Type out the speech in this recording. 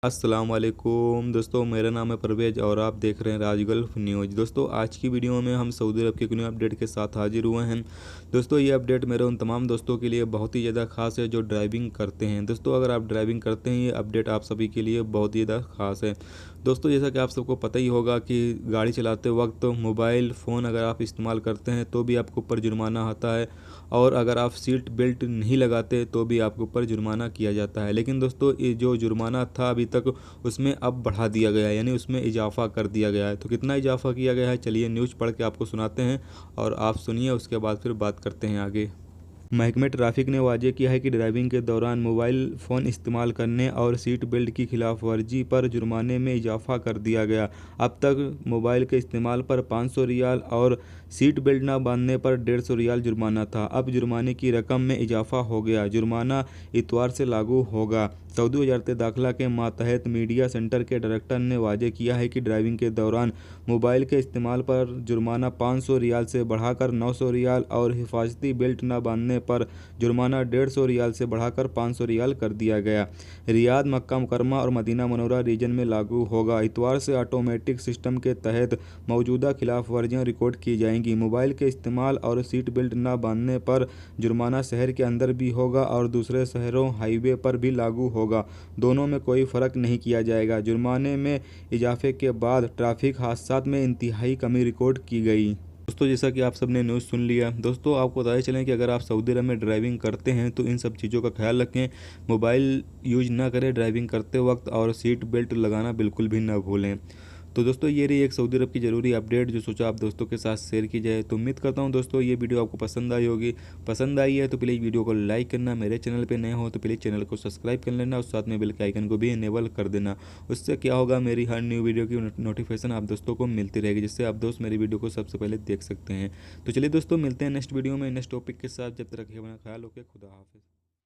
अस्सलाम वालेकुम दोस्तों, मेरा नाम है परवेज और आप देख रहे हैं राजगल्फ न्यूज़। दोस्तों, आज की वीडियो में हम सऊदी अरब के एक न्यू अपडेट के साथ हाजिर हुए हैं। दोस्तों, ये अपडेट मेरे उन तमाम दोस्तों के लिए बहुत ही ज़्यादा खास है जो ड्राइविंग करते हैं। दोस्तों, अगर आप ड्राइविंग करते हैं, ये अपडेट आप सभी के लिए बहुत ही ज़्यादा खास है। दोस्तों, जैसा कि आप सबको पता ही होगा कि गाड़ी चलाते वक्त मोबाइल फ़ोन अगर आप इस्तेमाल करते हैं तो भी आपके ऊपर जुर्माना आता है, और अगर आप सीट बेल्ट नहीं लगाते तो भी आपके ऊपर जुर्माना किया जाता है। लेकिन दोस्तों, ये जो जुर्माना था अभी तक, उसमें अब बढ़ा दिया गया है, यानी उसमें इजाफ़ा कर दिया गया है। तो कितना इजाफ़ा किया गया है, चलिए न्यूज़ पढ़ के आपको सुनाते हैं और आप सुनिए, उसके बाद फिर बात करते हैं आगे। महकमे ट्रैफिक ने वाज़ेह किया है कि ड्राइविंग के दौरान मोबाइल फ़ोन इस्तेमाल करने और सीट बेल्ट की खिलाफ वर्जी पर जुर्माने में इजाफ़ा कर दिया गया। अब तक मोबाइल के इस्तेमाल पर 500 रियाल और सीट बेल्ट न बांधने पर 150 रियाल जुर्माना था। अब जुर्माने की रकम में इजाफ़ा हो गया। जुर्माना इतवार से लागू होगा। सऊदी वजारत दाखिला के मातहत मीडिया सेंटर के डायरेक्टर ने वाज़ेह किया है कि ड्राइविंग के दौरान मोबाइल के इस्तेमाल पर जुर्माना 500 रियाल से बढ़ाकर 900 रियाल और हिफाजती बेल्ट न बांधने पर जुर्माना 150 रियाल से बढ़ाकर 500 रियाल कर दिया गया। रियाद, मक्का मुकरमा और मदीना मनौरा रीजन में लागू होगा। इतवार से ऑटोमेटिक सिस्टम के तहत मौजूदा खिलाफ वर्जियाँ रिकॉर्ड की जाएंगी। मोबाइल के इस्तेमाल और सीट बेल्ट न बांधने पर जुर्माना शहर के अंदर भी होगा और दूसरे शहरों हाईवे पर भी लागू होगा। दोनों में कोई फ़र्क नहीं किया जाएगा। जुर्माने में इजाफे के बाद ट्रैफिक हादसात में इंतहाई कमी रिकॉर्ड की गई। दोस्तों, जैसा कि आप सबने न्यूज़ सुन लिया, दोस्तों आपको बताया चलें कि अगर आप सऊदी अरब में ड्राइविंग करते हैं तो इन सब चीज़ों का ख्याल रखें। मोबाइल यूज ना करें ड्राइविंग करते वक्त, और सीट बेल्ट लगाना बिल्कुल भी ना भूलें। तो दोस्तों, ये रही एक सऊदी अरब की ज़रूरी अपडेट जो सोचा आप दोस्तों के साथ शेयर की जाए। तो उम्मीद करता हूँ दोस्तों ये वीडियो आपको पसंद आई होगी। पसंद आई है तो प्लीज़ वीडियो को लाइक करना, मेरे चैनल पे नए हो तो प्लीज़ चैनल को सब्सक्राइब कर लेना और साथ में बेल के आइकन को भी इनेबल कर देना। उससे क्या होगा, मेरी हर न्यू वीडियो की नोटिफिकेशन आप दोस्तों को मिलती रहेगी, जिससे आप दोस्त मेरी वीडियो को सबसे पहले देख सकते हैं। तो चलिए दोस्तों, मिलते हैं नेक्स्ट वीडियो में नेक्स्ट टॉपिक के साथ। जब तक रखिए अपना ख्याल, ओके, खुदा हाफिज़।